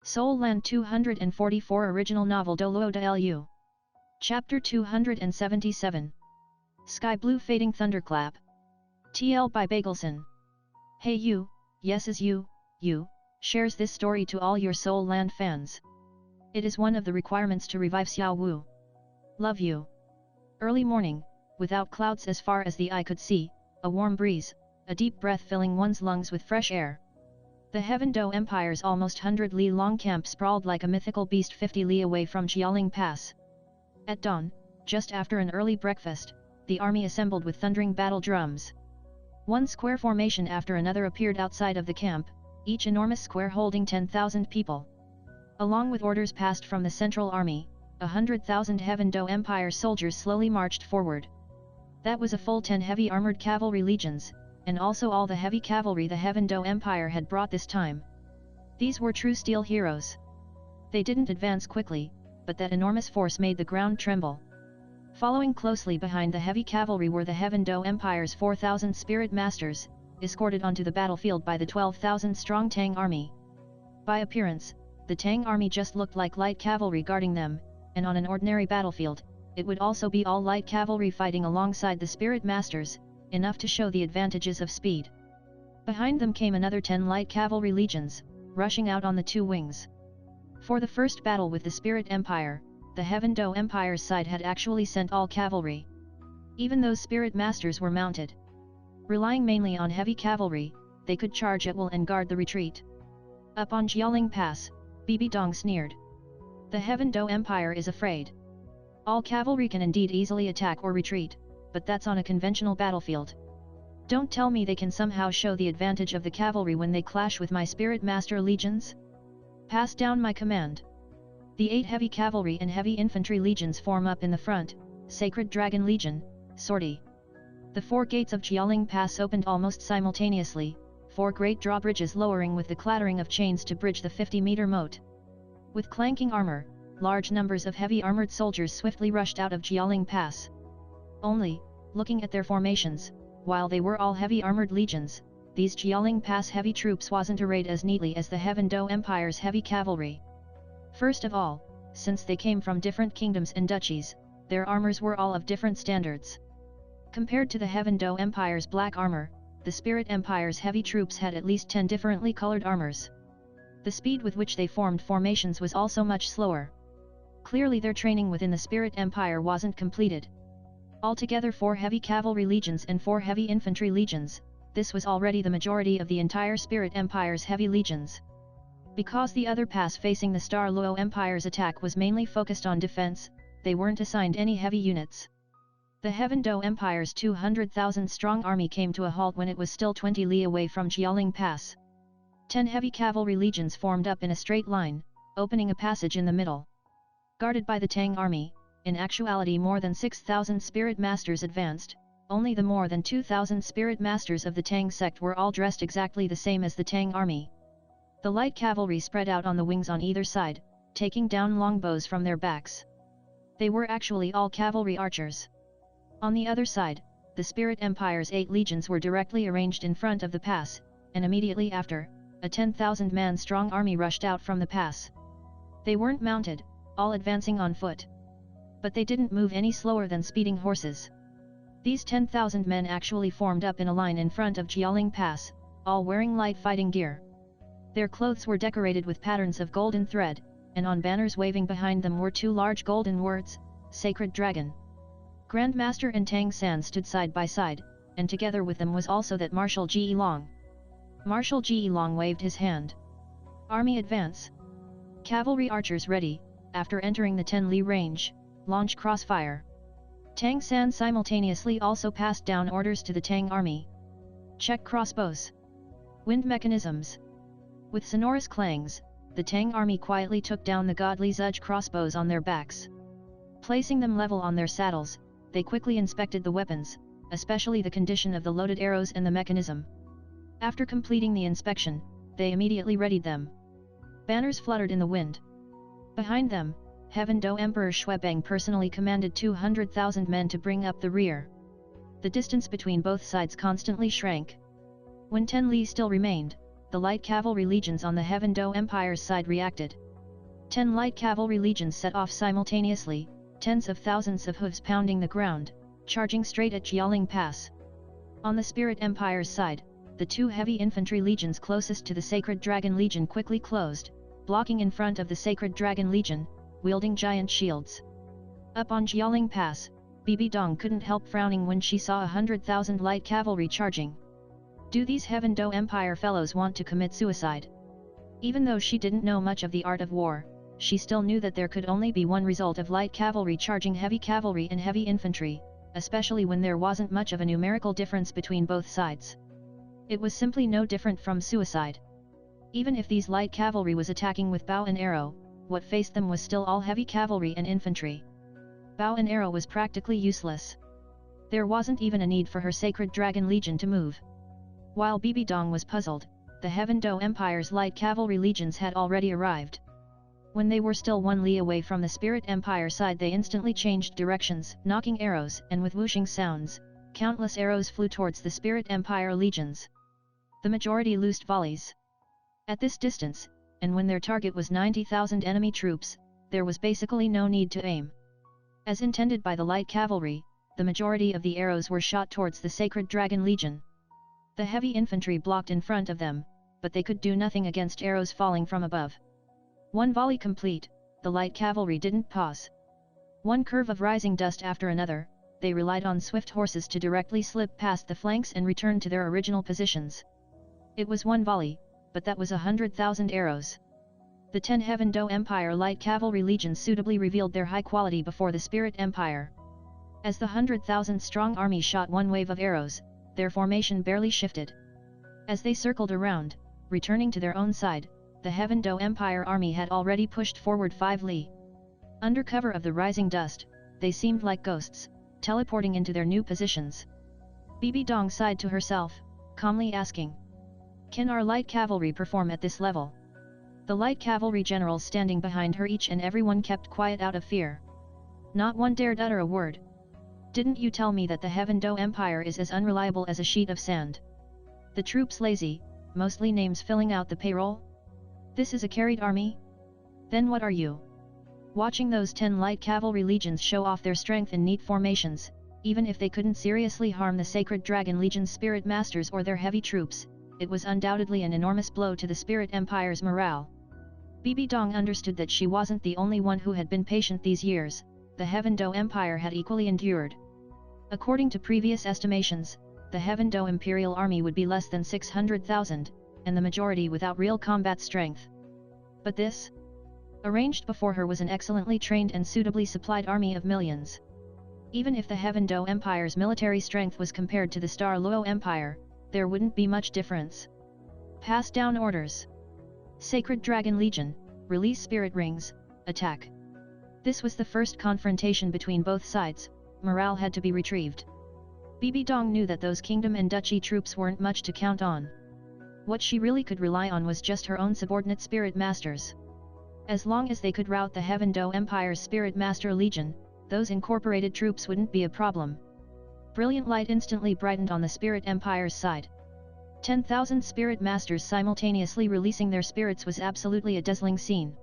Seoul Land 244 Original Novel DouLuo DaLu. Chapter 277. Sky Blue Fading Thunderclap. TL by Bagelson. Hey you, yes is you, shares this story to all your Seoul Land fans. It is one of the requirements to revive Xiao Wu. Love you. Early morning, without clouds as far as the eye could see, a warm breeze, a deep breath filling one's lungs with fresh air. The Heaven Do Empire's almost 100 li long camp sprawled like a mythical beast 50 li away from Jialing Pass. At dawn, just after an early breakfast, the army assembled with thundering battle drums. One square formation after another appeared outside of the camp, each enormous square holding 10,000 people. Along with orders passed from the Central Army, 100,000 Heaven Do Empire soldiers slowly marched forward. That was a full 10 heavy armored cavalry legions, and also all the heavy cavalry the Heaven Do Empire had brought this time. These were true steel heroes. They didn't advance quickly, but that enormous force made the ground tremble. Following closely behind the heavy cavalry were the Heaven Do Empire's 4,000 spirit masters, escorted onto the battlefield by the 12,000-strong Tang army. By appearance, the Tang army just looked like light cavalry guarding them, and on an ordinary battlefield, it would also be all light cavalry fighting alongside the spirit masters, enough to show the advantages of speed. Behind them came another 10 light cavalry legions, rushing out on the two wings. For the first battle with the Spirit Empire, the Heaven Do Empire's side had actually sent all cavalry. Even those spirit masters were mounted. Relying mainly on heavy cavalry, they could charge at will and guard the retreat. Up on Jialing Pass, Bibi Dong sneered. The Heaven Do Empire is afraid. All cavalry can indeed easily attack or retreat, but that's on a conventional battlefield. Don't tell me they can somehow show the advantage of the cavalry when they clash with my Spirit Master legions? Pass down my command. The 8 heavy cavalry and heavy infantry legions form up in the front, Sacred Dragon Legion, Sortie. The 4 gates of Jialing Pass opened almost simultaneously, 4 great drawbridges lowering with the clattering of chains to bridge the 50-meter moat. With clanking armor, large numbers of heavy armored soldiers swiftly rushed out of Jialing Pass. Only, looking at their formations, while they were all heavy armored legions, these Jialing Pass heavy troops wasn't arrayed as neatly as the Heaven Do Empire's heavy cavalry. First of all, since they came from different kingdoms and duchies, their armors were all of different standards. Compared to the Heaven Do Empire's black armor, the Spirit Empire's heavy troops had at least 10 differently colored armors. The speed with which they formed formations was also much slower. Clearly their training within the Spirit Empire wasn't completed. Altogether 4 heavy cavalry legions and 4 heavy infantry legions, this was already the majority of the entire Spirit Empire's heavy legions. Because the other pass facing the DouLuo Empire's attack was mainly focused on defense, they weren't assigned any heavy units. The Heaven Do Empire's 200,000-strong army came to a halt when it was still 20 li away from Jialing Pass. 10 heavy cavalry legions formed up in a straight line, opening a passage in the middle. Guarded by the Tang army, in actuality more than 6,000 spirit masters advanced. Only the more than 2,000 spirit masters of the Tang sect were all dressed exactly the same as the Tang army. The light cavalry spread out on the wings on either side, taking down longbows from their backs. They were actually all cavalry archers. On the other side, the Spirit Empire's 8 legions were directly arranged in front of the pass, and immediately after, a 10,000-man strong army rushed out from the pass. They weren't mounted, all advancing on foot. But they didn't move any slower than speeding horses. These 10,000 men actually formed up in a line in front of Jialing Pass, all wearing light fighting gear. Their clothes were decorated with patterns of golden thread, and on banners waving behind them were 2 large golden words, Sacred Dragon. Grandmaster and Tang San stood side by side, and together with them was also that Marshal Ji Long. Marshal Ji Long waved his hand. Army advance. Cavalry archers ready, after entering the 10 li range, launch crossfire. Tang San simultaneously also passed down orders to the Tang army. Check crossbows. Wind mechanisms. With sonorous clangs, the Tang army quietly took down the godly Zudge crossbows on their backs. Placing them level on their saddles, they quickly inspected the weapons, especially the condition of the loaded arrows and the mechanism. After completing the inspection, they immediately readied them. Banners fluttered in the wind. Behind them, Heaven Do Emperor Xuebeng personally commanded 200,000 men to bring up the rear. The distance between both sides constantly shrank. When 10 li still remained, the light cavalry legions on the Heaven Dou Empire's side reacted. 10 light cavalry legions set off simultaneously, tens of thousands of hooves pounding the ground, charging straight at Jialing Pass. On the Spirit Empire's side, the 2 heavy infantry legions closest to the Sacred Dragon Legion quickly closed, blocking in front of the Sacred Dragon Legion, wielding giant shields. Up on Jialing Pass, Bibi Dong couldn't help frowning when she saw 100,000 light cavalry charging. Do these Heaven Dou Empire fellows want to commit suicide? Even though she didn't know much of the art of war, she still knew that there could only be one result of light cavalry charging heavy cavalry and heavy infantry, especially when there wasn't much of a numerical difference between both sides. It was simply no different from suicide. Even if these light cavalry was attacking with bow and arrow, what faced them was still all heavy cavalry and infantry. Bow and arrow was practically useless. There wasn't even a need for her Sacred Dragon Legion to move. While Bibi Dong was puzzled, the Heaven Dou Empire's light cavalry legions had already arrived. When they were still 1 li away from the Spirit Empire side, they instantly changed directions, knocking arrows, and with whooshing sounds, countless arrows flew towards the Spirit Empire legions. The majority loosed volleys. At this distance, and when their target was 90,000 enemy troops, there was basically no need to aim. As intended by the light cavalry, the majority of the arrows were shot towards the Sacred Dragon Legion. The heavy infantry blocked in front of them, but they could do nothing against arrows falling from above. 1 volley complete, the light cavalry didn't pause. 1 curve of rising dust after another, they relied on swift horses to directly slip past the flanks and return to their original positions. It was 1 volley, but that was 100,000 arrows. The 10 Heaven Dou Empire light cavalry legions suitably revealed their high quality before the Spirit Empire. As the 100,000 strong army shot 1 wave of arrows, their formation barely shifted. As they circled around, returning to their own side, the Heaven Dou Empire army had already pushed forward 5 li. Under cover of the rising dust, they seemed like ghosts, teleporting into their new positions. Bibi Dong sighed to herself, calmly asking, "Can our light cavalry perform at this level?" The light cavalry generals standing behind her, each and everyone kept quiet out of fear. Not one dared utter a word. "Didn't you tell me that the Heaven Dou Empire is as unreliable as a sheet of sand? The troops lazy, mostly names filling out the payroll? This is a carried army? Then what are you?" Watching those 10 light cavalry legions show off their strength in neat formations, even if they couldn't seriously harm the Sacred Dragon Legion's spirit masters or their heavy troops, it was undoubtedly an enormous blow to the Spirit Empire's morale. Bibi Dong understood that she wasn't the only one who had been patient these years. The Heaven Dou Empire had equally endured. According to previous estimations, the Heaven Dou Imperial Army would be less than 600,000, and the majority without real combat strength. But this? Arranged before her was an excellently trained and suitably supplied army of millions. Even if the Heaven Dou Empire's military strength was compared to the DouLuo Empire, there wouldn't be much difference. Pass down orders. Sacred Dragon Legion, release spirit rings, attack. This was the first confrontation between both sides. Morale had to be retrieved. Bibi Dong knew that those kingdom and duchy troops weren't much to count on. What she really could rely on was just her own subordinate spirit masters. As long as they could rout the Heaven Dou Empire's Spirit Master Legion, those incorporated troops wouldn't be a problem. Brilliant light instantly brightened on the Spirit Empire's side. 10,000 spirit masters simultaneously releasing their spirits was absolutely a dazzling scene.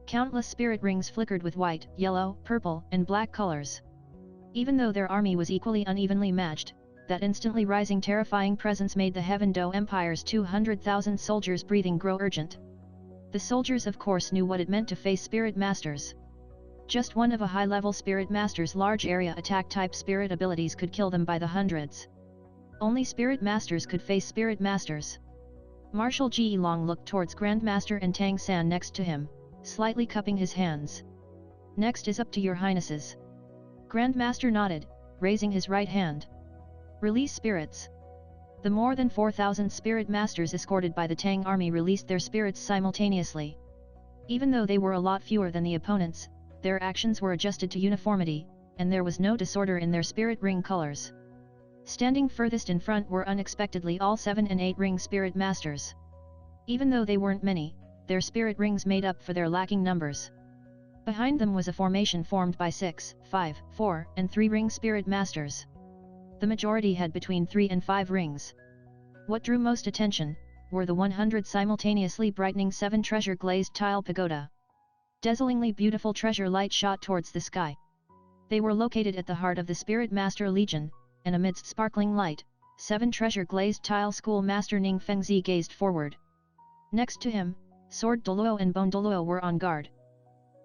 Countless spirit rings flickered with white, yellow, purple, and black colors. Even though their army was equally unevenly matched, that instantly rising terrifying presence made the Heaven Dou Empire's 200,000 soldiers' breathing grow urgent. The soldiers of course knew what it meant to face spirit masters. Just one of a high-level spirit master's large area attack type spirit abilities could kill them by the hundreds. Only spirit masters could face spirit masters. Marshal Ji Long looked towards Grandmaster and Tang San next to him, slightly cupping his hands. "Next is up to your highnesses." Grandmaster nodded, raising his right hand. "Release spirits." The more than 4,000 spirit masters escorted by the Tang army released their spirits simultaneously. Even though they were a lot fewer than the opponents, their actions were adjusted to uniformity, and there was no disorder in their spirit ring colors. Standing furthest in front were unexpectedly all 7 and 8 ring spirit masters. Even though they weren't many, their spirit rings made up for their lacking numbers. Behind them was a formation formed by 6, 5, 4, and 3 ring spirit masters. The majority had between 3 and 5 rings. What drew most attention, were the 100 simultaneously brightening 7 treasure glazed tile pagoda. Dazzlingly beautiful treasure light shot towards the sky. They were located at the heart of the Spirit Master Legion, and amidst sparkling light, 7 treasure glazed tile school master Ning Fengzi gazed forward. Next to him, Sword DouLuo and Bone DouLuo were on guard.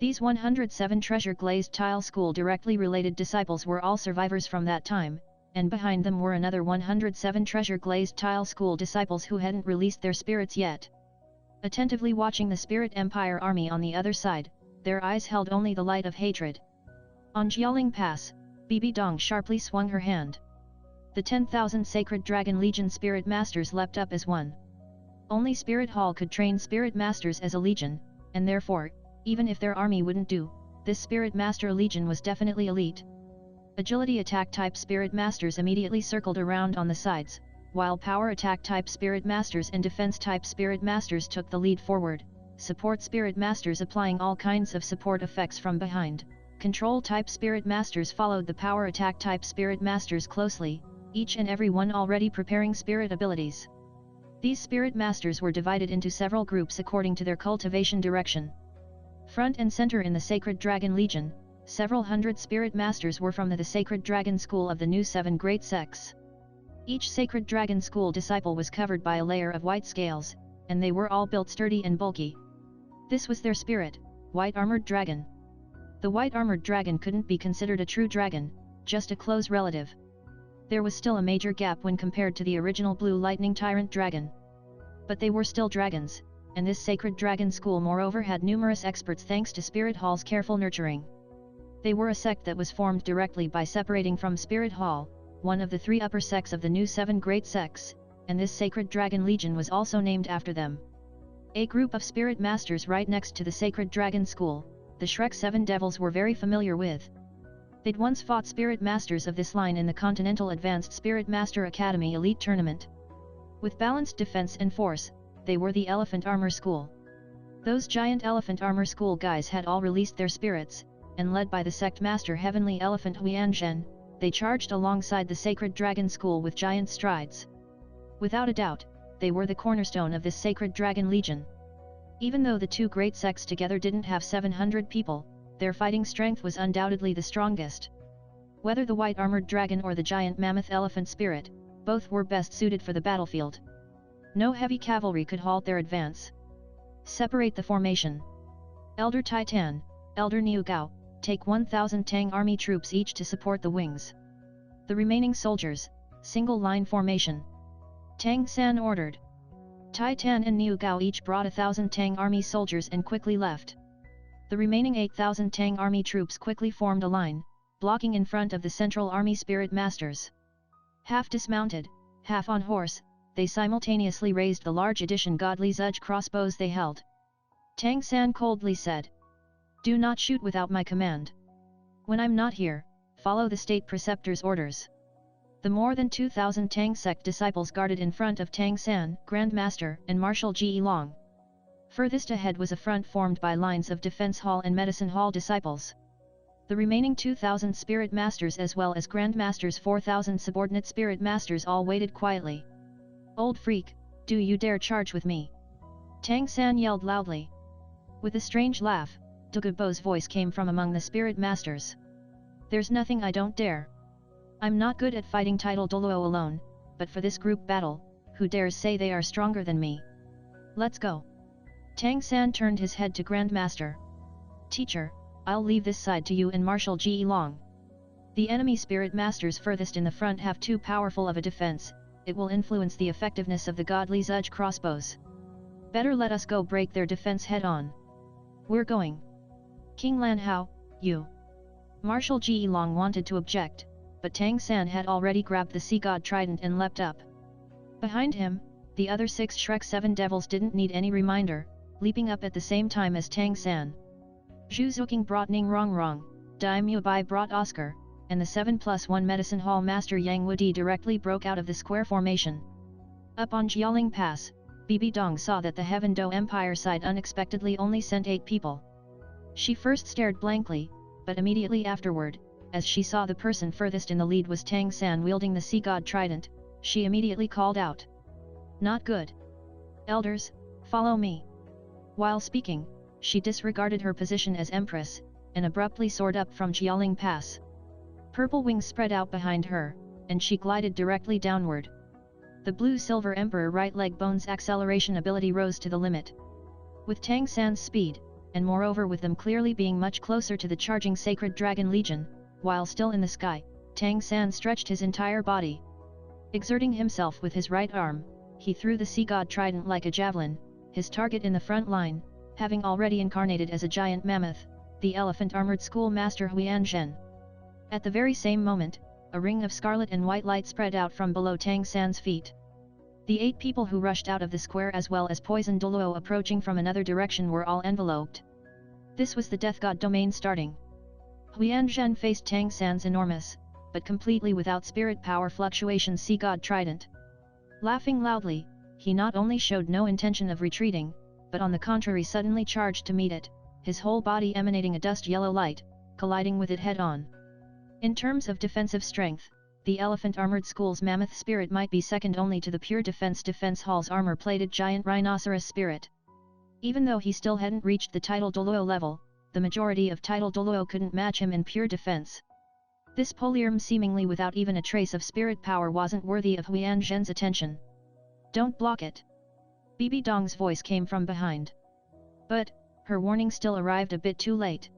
These 107 treasure glazed tile school directly related disciples were all survivors from that time, and behind them were another 107 treasure glazed tile school disciples who hadn't released their spirits yet. Attentively watching the Spirit Empire army on the other side, their eyes held only the light of hatred. On Jialing Pass, Bibi Dong sharply swung her hand. The 10,000 Sacred Dragon Legion Spirit Masters leapt up as one. Only Spirit Hall could train Spirit Masters as a legion, and therefore, even if their army wouldn't do, this Spirit Master Legion was definitely elite. Agility attack type Spirit Masters immediately circled around on the sides, while power attack type Spirit Masters and defense type Spirit Masters took the lead forward, support Spirit Masters applying all kinds of support effects from behind. Control type Spirit Masters followed the power attack type Spirit Masters closely, each and every one already preparing spirit abilities. These Spirit Masters were divided into several groups according to their cultivation direction. Front and center in the Sacred Dragon Legion, several hundred Spirit Masters were from the Sacred Dragon School of the new 7 great sects. Each Sacred Dragon School disciple was covered by a layer of white scales, and they were all built sturdy and bulky. This was their spirit, White Armored Dragon. The White Armored Dragon couldn't be considered a true dragon, just a close relative. There was still a major gap when compared to the original Blue Lightning Tyrant Dragon. But they were still dragons, and this Sacred Dragon School moreover had numerous experts thanks to Spirit Hall's careful nurturing. They were a sect that was formed directly by separating from Spirit Hall, one of the 3 upper sects of the new 7 great sects, and this Sacred Dragon Legion was also named after them. A group of Spirit Masters right next to the Sacred Dragon School, the Shrek 7 Devils were very familiar with. They'd once fought Spirit Masters of this line in the Continental Advanced Spirit Master Academy Elite Tournament. With balanced defense and force, they were the Elephant Armor School. Those giant Elephant Armor School guys had all released their spirits, and led by the Sect Master Heavenly Elephant Huianzhen, they charged alongside the Sacred Dragon School with giant strides. Without a doubt, they were the cornerstone of this Sacred Dragon Legion. Even though the 2 great sects together didn't have 700 people, their fighting strength was undoubtedly the strongest. Whether the White Armored Dragon or the giant Mammoth Elephant Spirit, both were best suited for the battlefield. No heavy cavalry could halt their advance. Separate the formation. Elder Titan, Elder Niu Gao, take 1,000 Tang army troops each to support the wings. The remaining soldiers, single line formation. Tang San ordered. Titan and Niu Gao each brought 1,000 Tang army soldiers and quickly left. The remaining 8,000 Tang army troops quickly formed a line, blocking in front of the Central Army Spirit Masters. Half dismounted, half on horse, they simultaneously raised the large edition Godly Zudge crossbows they held. Tang San coldly said, "Do not shoot without my command. When I'm not here, follow the state preceptor's orders." The more than 2,000 Tang sect disciples guarded in front of Tang San, Grand Master, and Marshal Ji Long. Furthest ahead was a front formed by lines of Defense Hall and Medicine Hall disciples. The remaining 2,000 Spirit Masters as well as Grand Masters 4,000 subordinate Spirit Masters all waited quietly. "Old freak, do you dare charge with me?" Tang San yelled loudly. With a strange laugh, Dugubo's voice came from among the Spirit Masters. "There's nothing I don't dare. I'm not good at fighting title DouLuo alone, but for this group battle, who dares say they are stronger than me? Let's go." Tang San turned his head to Grand Master. "Teacher, I'll leave this side to you and Marshal Ji Long. The enemy Spirit Masters furthest in the front have too powerful of a defense, it will influence the effectiveness of the Godly Zudge crossbows. Better let us go break their defense head on." "We're going." "King Lan Hao, you." Marshal Ji Long wanted to object, but Tang San had already grabbed the Sea God Trident and leapt up. Behind him, the other 6 Shrek 7 Devils didn't need any reminder, leaping up at the same time as Tang San. Zhu Zuqing brought Ning Rongrong, Dai Mubai brought Oscar, and the 7+1 Medicine Hall Master Yang Wudi directly broke out of the square formation. Up on Jialing Pass, Bibi Dong saw that the Heaven Do Empire side unexpectedly only sent 8 people. She first stared blankly, but immediately afterward, as she saw the person furthest in the lead was Tang San wielding the Sea God Trident, she immediately called out. "Not good. Elders, follow me. While speaking, she disregarded her position as Empress, and abruptly soared up from Jialing Pass. Purple wings spread out behind her, and she glided directly downward. The blue-silver Emperor right leg bone's acceleration ability rose to the limit. With Tang San's speed, and moreover with them clearly being much closer to the charging Sacred Dragon Legion, while still in the sky, Tang San stretched his entire body. Exerting himself with his right arm, he threw the sea god trident like a javelin, his target in the front line, having already incarnated as a giant mammoth, the elephant-armored schoolmaster Huan Zhen. At the very same moment, a ring of scarlet and white light spread out from below Tang San's feet. The 8 people who rushed out of the square as well as poison DouLuo approaching from another direction were all enveloped. This was the Death God domain starting. Huan Zhen faced Tang San's enormous, but completely without spirit power fluctuation sea god trident. Laughing loudly, he not only showed no intention of retreating, but on the contrary suddenly charged to meet it, his whole body emanating a dust yellow light, colliding with it head-on. In terms of defensive strength, the elephant-armored school's mammoth spirit might be second only to the pure defense hall's armor-plated giant rhinoceros spirit. Even though he still hadn't reached the title DouLuo level, the majority of title DouLuo couldn't match him in pure defense. This polyarm seemingly without even a trace of spirit power wasn't worthy of Huan Zhen's attention. Don't block it. Bibi Dong's voice came from behind. But, her warning still arrived a bit too late.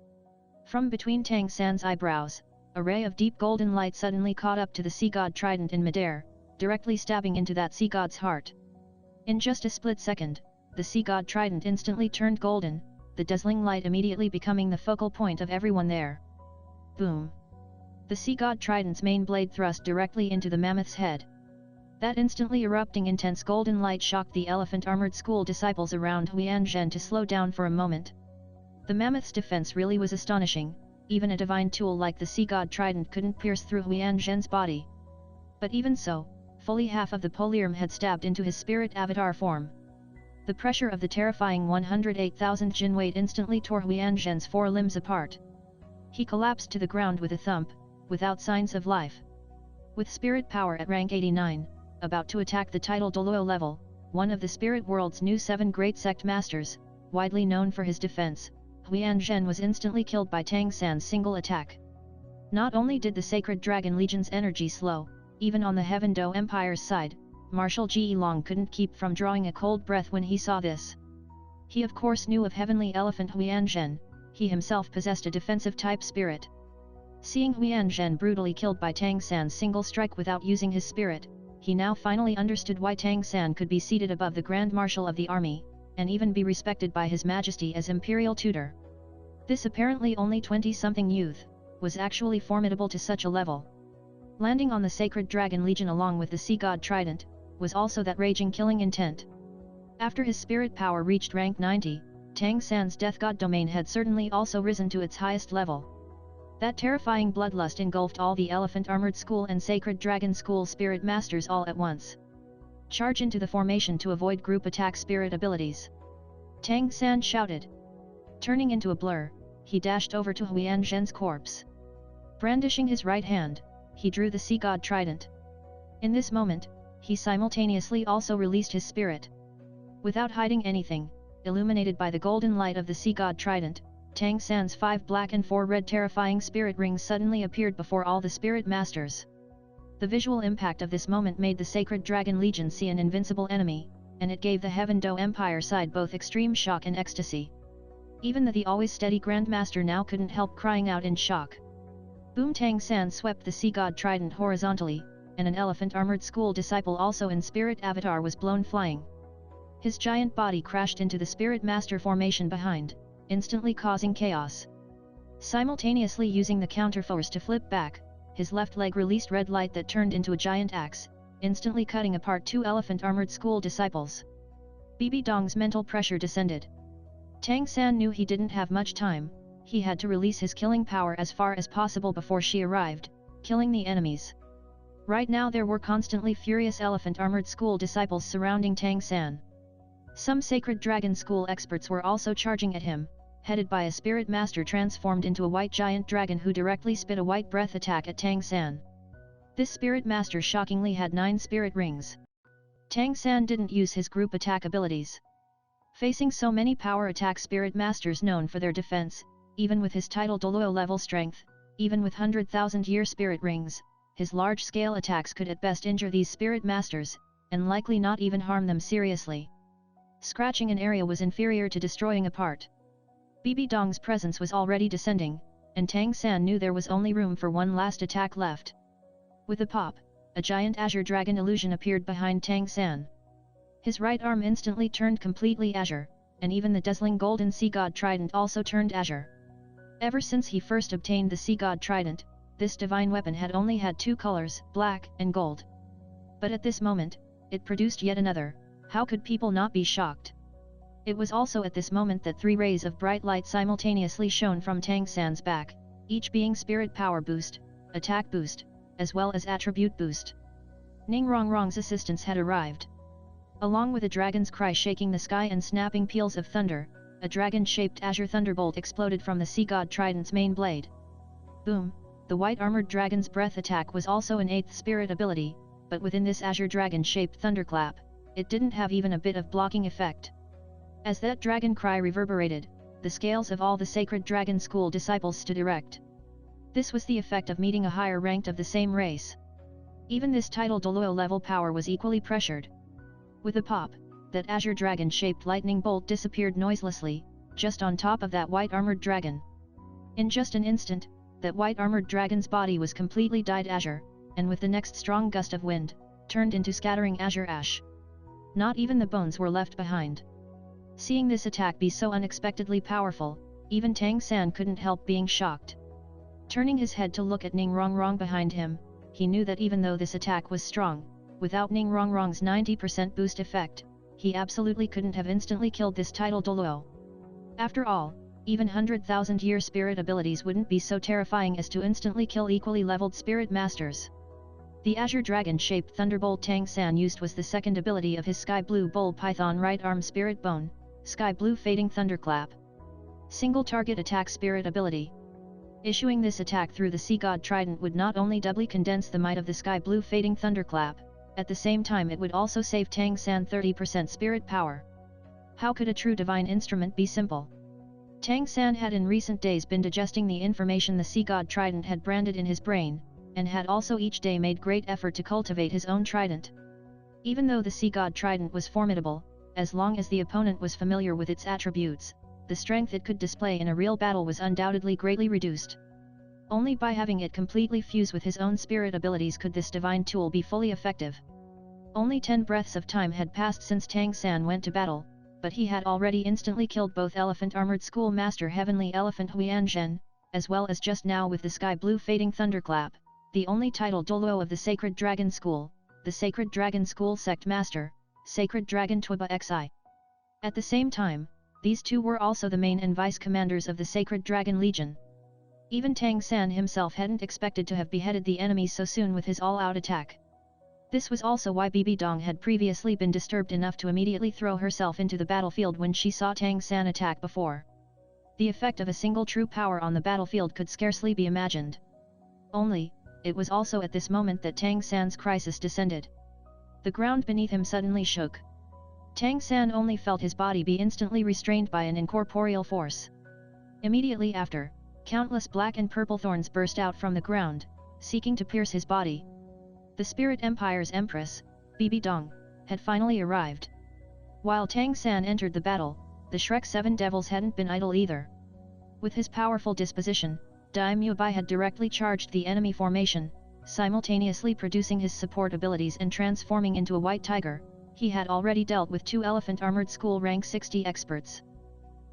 From between Tang San's eyebrows, a ray of deep golden light suddenly caught up to the sea god trident in midair, directly stabbing into that sea god's heart. In just a split second, the sea god trident instantly turned golden, the dazzling light immediately becoming the focal point of everyone there. Boom! The sea god trident's main blade thrust directly into the mammoth's head. That instantly erupting intense golden light shocked the elephant-armored school disciples around Huan Zhen to slow down for a moment. The mammoth's defense really was astonishing, even a divine tool like the sea god trident couldn't pierce through Huan Zhen's body. But even so, fully half of the polyarm had stabbed into his spirit avatar form. The pressure of the terrifying 108,000 Jin weight instantly tore Huan Zhen's 4 limbs apart. He collapsed to the ground with a thump, without signs of life. With spirit power at rank 89, about to attack the title DouLuo level, one of the spirit world's new 7 great sect masters, widely known for his defense, Huan Zhen was instantly killed by Tang San's single attack. Not only did the Sacred Dragon Legion's energy slow, even on the Heaven Do Empire's side, Marshal Ji Long couldn't keep from drawing a cold breath when he saw this. He of course knew of Heavenly Elephant Huan Zhen, he himself possessed a defensive type spirit. Seeing Huan Zhen brutally killed by Tang San's single strike without using his spirit, he now finally understood why Tang San could be seated above the Grand Marshal of the army, and even be respected by His Majesty as Imperial Tutor. This apparently only 20-something youth, was actually formidable to such a level. Landing on the Sacred Dragon Legion along with the Sea God Trident, was also that raging killing intent. After his spirit power reached rank 90, Tang San's Death God domain had certainly also risen to its highest level. That terrifying bloodlust engulfed all the Elephant Armored School and Sacred Dragon School Spirit Masters all at once. Charge into the formation to avoid group attack spirit abilities. Tang San shouted. Turning into a blur, he dashed over to Huan Zhen's corpse. Brandishing his right hand, he drew the Sea God Trident. In this moment, he simultaneously also released his spirit. Without hiding anything, illuminated by the golden light of the Sea God Trident, Tang San's 5 black and 4 red terrifying spirit rings suddenly appeared before all the spirit masters. The visual impact of this moment made the Sacred Dragon Legion see an invincible enemy, and it gave the Heaven Do Empire side both extreme shock and ecstasy. Even the always steady Grandmaster now couldn't help crying out in shock. Boom! Tang San swept the Sea God Trident horizontally, and an elephant-armored school disciple also in spirit avatar was blown flying. His giant body crashed into the Spirit Master formation behind, instantly causing chaos. Simultaneously using the counterforce to flip back, his left leg released red light that turned into a giant axe, instantly cutting apart 2 elephant-armored school disciples. Bibi Dong's mental pressure descended. Tang San knew he didn't have much time, he had to release his killing power as far as possible before she arrived, killing the enemies. Right now there were constantly furious elephant-armored school disciples surrounding Tang San. Some Sacred Dragon School experts were also charging at him, headed by a Spirit Master transformed into a white giant dragon who directly spit a white breath attack at Tang San. This Spirit Master shockingly had 9 spirit rings. Tang San didn't use his group attack abilities. Facing so many power attack spirit masters known for their defense, even with his title DouLuo level strength, even with 100,000-year spirit rings, his large-scale attacks could at best injure these spirit masters, and likely not even harm them seriously. Scratching an area was inferior to destroying a part. Bibi Dong's presence was already descending, and Tang San knew there was only room for one last attack left. With a pop, a giant azure dragon illusion appeared behind Tang San. His right arm instantly turned completely azure, and even the dazzling golden sea god trident also turned azure. Ever since he first obtained the sea god trident, this divine weapon had only had two colors, black and gold. But at this moment, it produced yet another. How could people not be shocked? It was also at this moment that three rays of bright light simultaneously shone from Tang San's back, each being spirit power boost, attack boost, as well as attribute boost. Ning Rongrong's assistance had arrived. Along with a dragon's cry shaking the sky and snapping peals of thunder, a dragon-shaped azure thunderbolt exploded from the sea god trident's main blade. Boom! The white armored dragon's breath attack was also an 8th spirit ability, but within this azure dragon-shaped thunderclap, it didn't have even a bit of blocking effect. As that dragon cry reverberated, the scales of all the sacred dragon school disciples stood erect. This was the effect of meeting a higher ranked of the same race. Even this title DouLuo level power was equally pressured. With a pop, that azure dragon-shaped lightning bolt disappeared noiselessly, just on top of that white armored dragon. In just an instant, that white armored dragon's body was completely dyed azure, and with the next strong gust of wind, turned into scattering azure ash. Not even the bones were left behind. Seeing this attack be so unexpectedly powerful, even Tang San couldn't help being shocked. Turning his head to look at Ning Rongrong behind him, he knew that even though this attack was strong, without Ning Rongrong's 90% boost effect, he absolutely couldn't have instantly killed this title DouLuo. After all, even 100,000-year spirit abilities wouldn't be so terrifying as to instantly kill equally leveled spirit masters. The azure dragon-shaped thunderbolt Tang San used was the second ability of his sky blue bull python right arm spirit bone, sky blue fading thunderclap. Single target attack spirit ability. Issuing this attack through the sea god trident would not only doubly condense the might of the sky blue fading thunderclap, at the same time it would also save Tang San 30% spirit power. How could a true divine instrument be simple? Tang San had in recent days been digesting the information the sea god trident had branded in his brain, and had also each day made great effort to cultivate his own trident. Even though the sea god trident was formidable, as long as the opponent was familiar with its attributes, the strength it could display in a real battle was undoubtedly greatly reduced. Only by having it completely fuse with his own spirit abilities could this divine tool be fully effective. Only 10 breaths of time had passed since Tang San went to battle, but he had already instantly killed both Elephant Armored School Master Heavenly Elephant Huianzhen, as well as just now with the sky blue fading thunderclap, the only title DouLuo of the Sacred Dragon School, the Sacred Dragon School Sect Master, Sacred Dragon Tuiba Xi. At the same time, these two were also the main and vice commanders of the Sacred Dragon Legion. Even Tang San himself hadn't expected to have beheaded the enemy so soon with his all-out attack. This was also why Bibi Dong had previously been disturbed enough to immediately throw herself into the battlefield when she saw Tang San attack before. The effect of a single true power on the battlefield could scarcely be imagined. Only, it was also at this moment that Tang San's crisis descended. The ground beneath him suddenly shook. Tang San only felt his body be instantly restrained by an incorporeal force. Immediately after, countless black and purple thorns burst out from the ground, seeking to pierce his body. The Spirit Empire's Empress, Bibi Dong, had finally arrived. While Tang San entered the battle, the Shrek 7 Devils hadn't been idle either. With his powerful disposition, Daimyo Bai had directly charged the enemy formation, simultaneously producing his support abilities and transforming into a white tiger. He had already dealt with 2 Elephant Armored School rank 60 experts.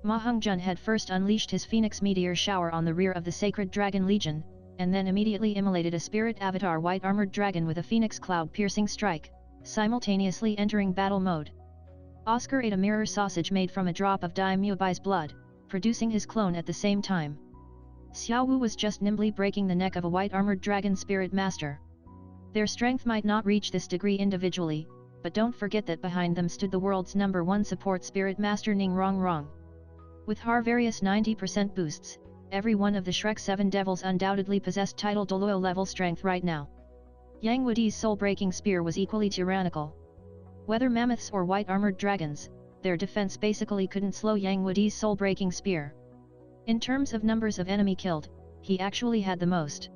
Ma Hongjun had first unleashed his Phoenix Meteor Shower on the rear of the Sacred Dragon Legion, and then immediately immolated a Spirit Avatar White Armored Dragon with a Phoenix Cloud-piercing strike, simultaneously entering battle mode. Oscar ate a mirror sausage made from a drop of Daimyo Bai's blood, producing his clone at the same time. Xiao Wu was just nimbly breaking the neck of a White Armored Dragon Spirit Master. Their strength might not reach this degree individually, but don't forget that behind them stood the world's #1 support Spirit Master Ning Rongrong. With her various 90% boosts, every one of the Shrek 7 Devils undoubtedly possessed title DouLuo level strength right now. Yang Wudi's soul-breaking spear was equally tyrannical. Whether mammoths or white armored dragons, their defense basically couldn't slow Yang Wudi's soul-breaking spear. In terms of numbers of enemy killed, he actually had the most.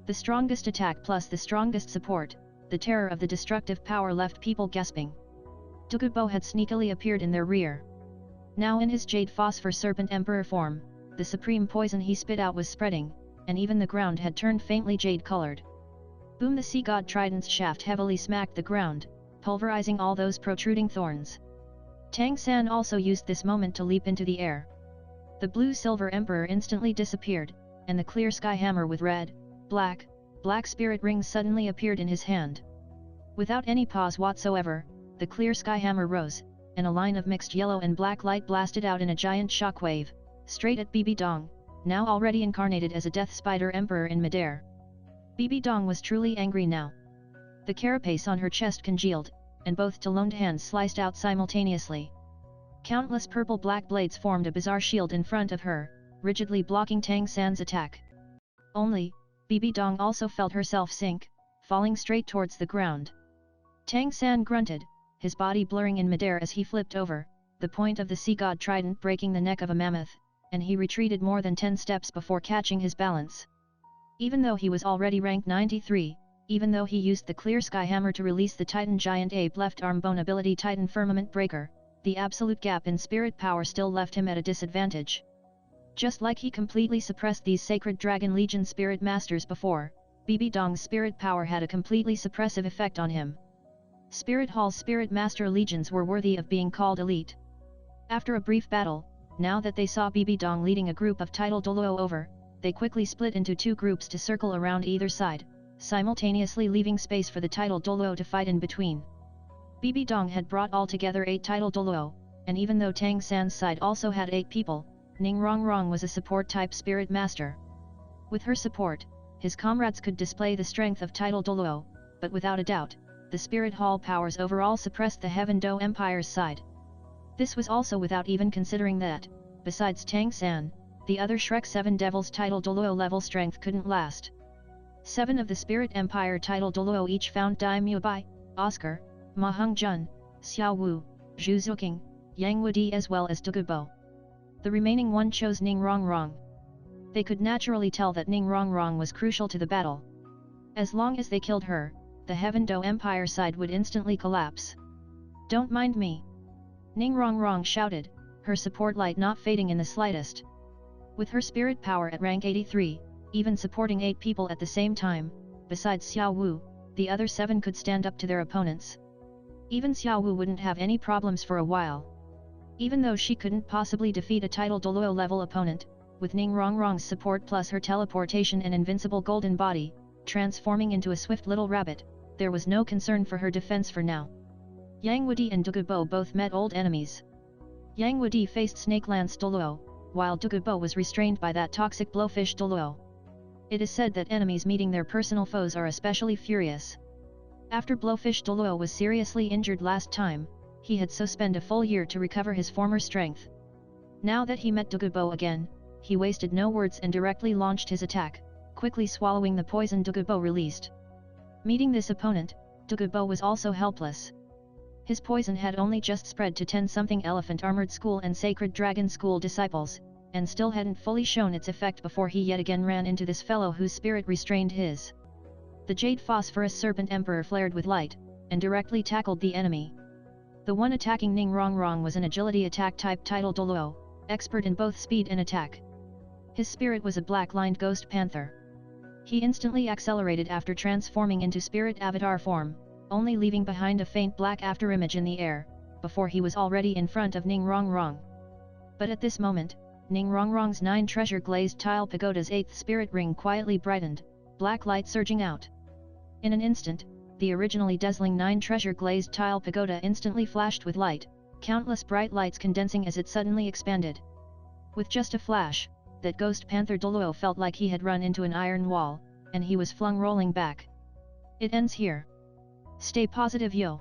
The strongest attack plus the strongest support, the terror of the destructive power left people gasping. DouLuo had sneakily appeared in their rear. Now in his jade phosphor serpent emperor form, the supreme poison he spit out was spreading, and even the ground had turned faintly jade-colored. Boom! The sea god trident's shaft heavily smacked the ground, pulverizing all those protruding thorns. Tang San also used this moment to leap into the air. The blue-silver emperor instantly disappeared, and the clear sky hammer with red, black spirit rings suddenly appeared in his hand. Without any pause whatsoever, the clear sky hammer rose, and a line of mixed yellow and black light blasted out in a giant shockwave, straight at Bibi Dong, now already incarnated as a death spider emperor in midair. Bibi Dong was truly angry now. The carapace on her chest congealed, and both taloned hands sliced out simultaneously. Countless purple-black blades formed a bizarre shield in front of her, rigidly blocking Tang San's attack. Only, Bibi Dong also felt herself sink, falling straight towards the ground. Tang San grunted, his body blurring in midair as he flipped over, the point of the sea god trident breaking the neck of a mammoth, and he retreated more than 10 steps before catching his balance. Even though he was already ranked 93, even though he used the clear sky hammer to release the Titan Giant Ape left arm bone ability Titan Firmament Breaker, the absolute gap in spirit power still left him at a disadvantage. Just like he completely suppressed these Sacred Dragon Legion Spirit Masters before, Bibi Dong's spirit power had a completely suppressive effect on him. Spirit Hall's Spirit Master Legions were worthy of being called elite. After a brief battle, now that they saw Bibi Dong leading a group of Title DouLuo over, they quickly split into 2 groups to circle around either side, simultaneously leaving space for the Title DouLuo to fight in between. Bibi Dong had brought altogether 8 Title DouLuo, and even though Tang San's side also had 8 people, Ning Rongrong was a support-type spirit master. With her support, his comrades could display the strength of Title DouLuo, but without a doubt, the Spirit Hall powers overall suppressed the Heaven Do Empire's side. This was also without even considering that, besides Tang San, the other Shrek 7 Devils Title DouLuo level strength couldn't last. 7 of the Spirit Empire Title DouLuo each found Dai Mubai, Oscar, Ma Hongjun, Xiao Wu, Zhu Zuqing, Yang Wudi as well as DouLuo. The remaining one chose Ning Rongrong. They could naturally tell that Ning Rongrong was crucial to the battle. As long as they killed her, the Heaven Do Empire side would instantly collapse. "Don't mind me," Ning Rongrong shouted, her support light not fading in the slightest. With her spirit power at rank 83, even supporting 8 people at the same time, besides Xiao Wu, the other 7 could stand up to their opponents. Even Xiao Wu wouldn't have any problems for a while. Even though she couldn't possibly defeat a Title DouLuo level opponent, with Ning Rongrong's support plus her teleportation and invincible golden body, transforming into a swift little rabbit, there was no concern for her defense for now. Yang Wudi and DouLuo both met old enemies. Yang Wudi faced Snakelance DouLuo, while DouLuo was restrained by that toxic blowfish DouLuo. It is said that enemies meeting their personal foes are especially furious. After blowfish DouLuo was seriously injured last time, he had so spent a full year to recover his former strength. Now that he met DouLuo again, he wasted no words and directly launched his attack, quickly swallowing the poison DouLuo released. Meeting this opponent, DouLuo was also helpless. His poison had only just spread to 10-something Elephant Armored School and Sacred Dragon School disciples, and still hadn't fully shown its effect before he yet again ran into this fellow whose spirit restrained his. The Jade Phosphorus Serpent Emperor flared with light, and directly tackled the enemy. The one attacking Ning Rongrong was an agility attack type Title DouLuo, expert in both speed and attack. His spirit was a black-lined ghost panther. He instantly accelerated after transforming into spirit avatar form, only leaving behind a faint black afterimage in the air, before he was already in front of Ning Rongrong. But at this moment, Ning Rongrong's 9 treasure glazed tile pagoda's 8th spirit ring quietly brightened, black light surging out. In an instant, the originally dazzling 9 treasure glazed tile pagoda instantly flashed with light, countless bright lights condensing as it suddenly expanded. With just a flash, that ghost panther DouLuo felt like he had run into an iron wall, and he was flung rolling back. It ends here. Stay positive yo.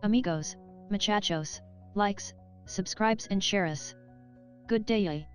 Amigos, muchachos, likes, subscribes and share us. Good day.